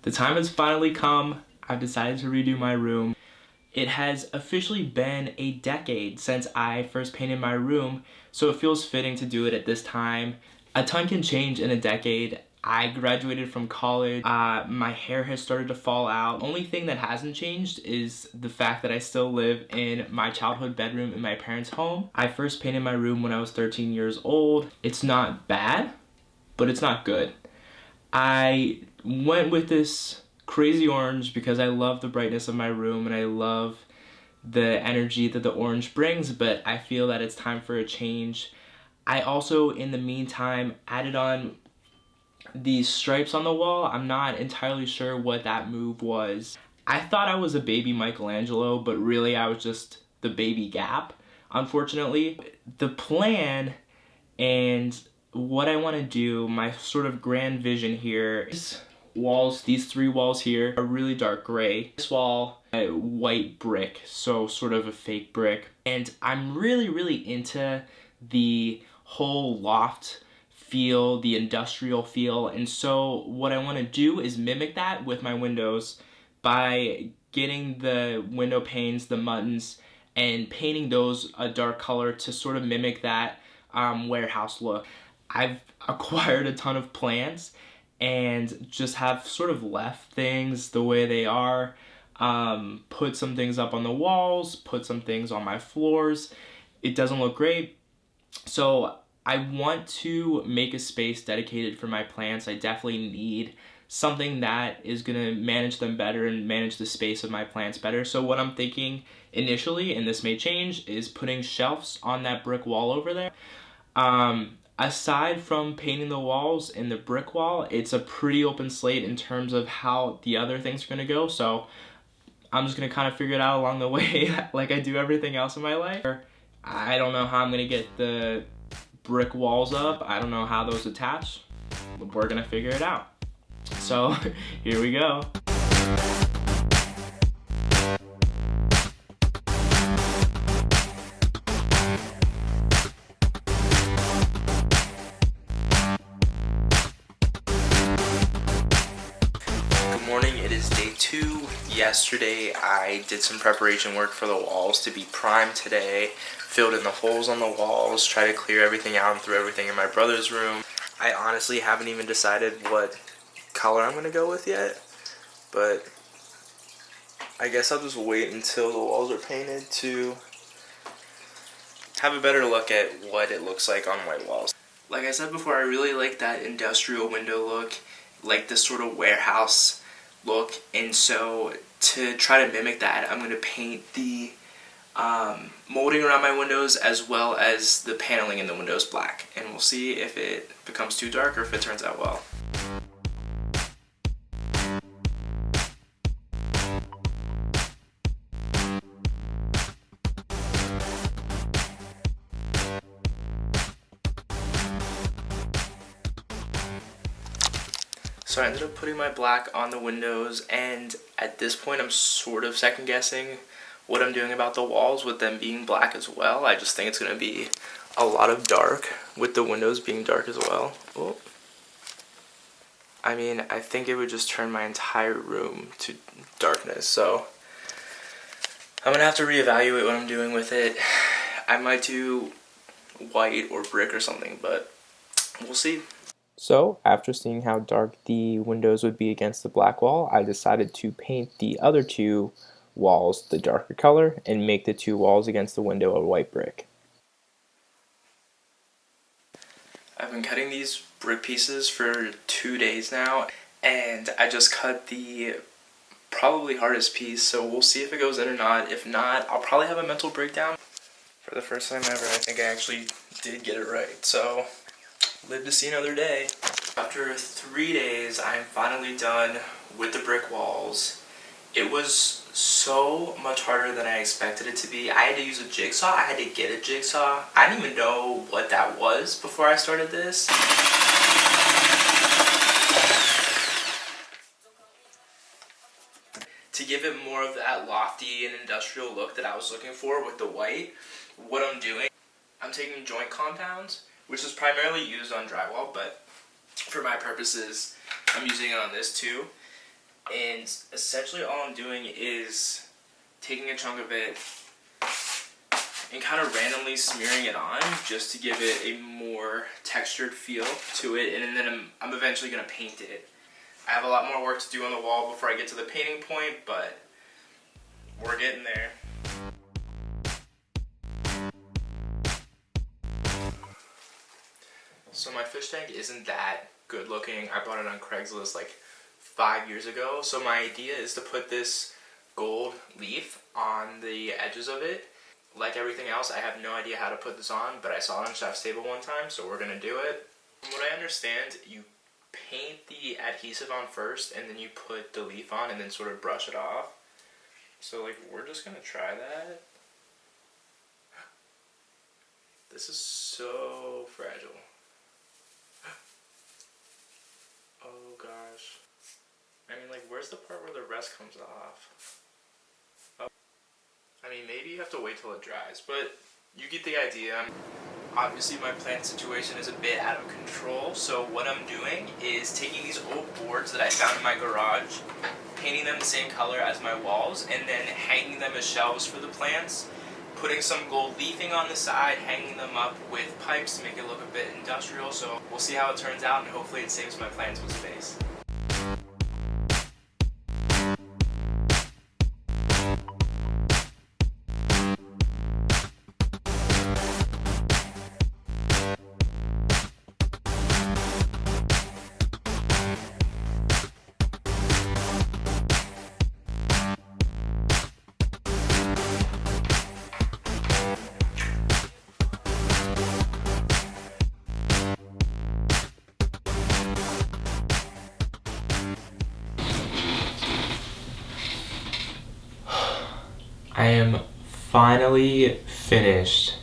The time has finally come. I've decided to redo my room. It has officially been a decade since I first painted my room, so it feels fitting to do it at this time. A ton can change in a decade. I graduated from college. My hair has started to fall out. Only thing that hasn't changed is the fact that I still live in my childhood bedroom in my parents' home. I first painted my room when I was 13 years old. It's not bad, but it's not good. I went with this crazy orange because I love the brightness of my room and I love the energy that the orange brings, but I feel that it's time for a change. I also, in the meantime, added on these stripes on the wall. I'm not entirely sure what that move was. I thought I was a baby Michelangelo, but really I was just the baby Gap, unfortunately. The plan and what I want to do, my sort of grand vision here, is walls, these three walls here are really dark gray. This wall, a white brick, so sort of a fake brick. And I'm really into the whole loft feel, the industrial feel, and so what I want to do is mimic that with my windows by getting the window panes, the muttons, and painting those a dark color to sort of mimic that warehouse look. I've acquired a ton of plants and just have sort of left things the way they are, put some things up on the walls, put some things on my floors. It doesn't look great, so I want to make a space dedicated for my plants. I definitely need something that is gonna manage them better and manage the space of my plants better. So what I'm thinking initially, and this may change, is putting shelves on that brick wall over there. Aside from painting the walls and the brick wall, it's a pretty open slate in terms of how the other things are gonna go. So I'm just gonna kind of figure it out along the way like I do everything else in my life. I don't know how I'm gonna get the brick walls up. I don't know how those attach. We're gonna figure it out. So here we go. Good morning, it is day 2. Yesterday I did some preparation work for the walls to be primed today. Filled in the holes on the walls, try to clear everything out and threw everything in my brother's room. I honestly haven't even decided what color I'm gonna go with yet, but I guess I'll just wait until the walls are painted to have a better look at what it looks like on white walls. Like I said before, I really like that industrial window look, like this sort of warehouse look, and so to try to mimic that, I'm gonna paint the molding around my windows as well as the paneling in the windows black, and we'll see if it becomes too dark or if it turns out well. So I ended up putting my black on the windows, and at this point I'm sort of second guessing what I'm doing about the walls with them being black as well. I just think it's going to be a lot of dark with the windows being dark as well. Oh. I mean, I think it would just turn my entire room to darkness, so I'm going to have to reevaluate what I'm doing with it. I might do white or brick or something, but we'll see. So, after seeing how dark the windows would be against the black wall, I decided to paint the other two walls the darker color and make the two walls against the window a white brick. I've been cutting these brick pieces for 2 days now, and I just cut the probably hardest piece, so we'll see if it goes in or not. If not, I'll probably have a mental breakdown. For the first time ever, I think I actually did get it right, so live to see another day. After 3 days, I'm finally done with the brick walls. It was so much harder than I expected it to be. I had to use a jigsaw. I had to get a jigsaw. I didn't even know what that was before I started this. To give it more of that lofty and industrial look that I was looking for with the white, what I'm doing, I'm taking joint compounds, which is primarily used on drywall, but for my purposes, I'm using it on this too. And essentially all I'm doing is taking a chunk of it and kind of randomly smearing it on just to give it a more textured feel to it, and then I'm eventually going to paint it. I have a lot more work to do on the wall before I get to the painting point, but we're getting there. So my fish tank isn't that good looking. I bought it on Craigslist like 5 years ago. So my idea is to put this gold leaf on the edges of it. Like everything else, I have no idea how to put this on, but I saw it on Chef's Table one time, so we're gonna do it. From what I understand, you paint the adhesive on first, and then you put the leaf on, and then sort of brush it off. So like, we're just gonna try that. This is so fragile. Oh gosh. I mean, like, where's the part where the rest comes off? Oh. I mean, maybe you have to wait till it dries, but you get the idea. Obviously, my plant situation is a bit out of control, so what I'm doing is taking these old boards that I found in my garage, painting them the same color as my walls, and then hanging them as shelves for the plants, putting some gold leafing on the side, hanging them up with pipes to make it look a bit industrial. So we'll see how it turns out, and hopefully it saves my plants with space. I am finally finished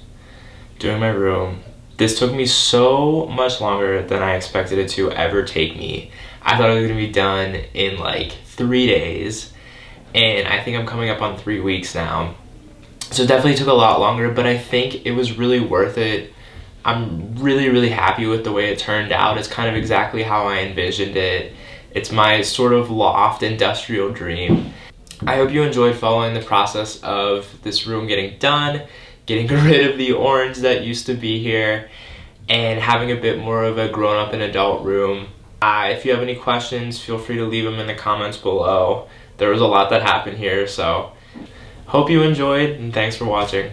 doing my room. This took me so much longer than I expected it to ever take me. I thought it was gonna be done in like 3 days, and I think I'm coming up on 3 weeks now. So it definitely took a lot longer, but I think it was really worth it. I'm really happy with the way it turned out. It's kind of exactly how I envisioned it. It's my sort of loft industrial dream. I hope you enjoyed following the process of this room getting done, getting rid of the orange that used to be here, and having a bit more of a grown-up and adult room. If you have any questions, feel free to leave them in the comments below. There was a lot that happened here, so hope you enjoyed, and thanks for watching.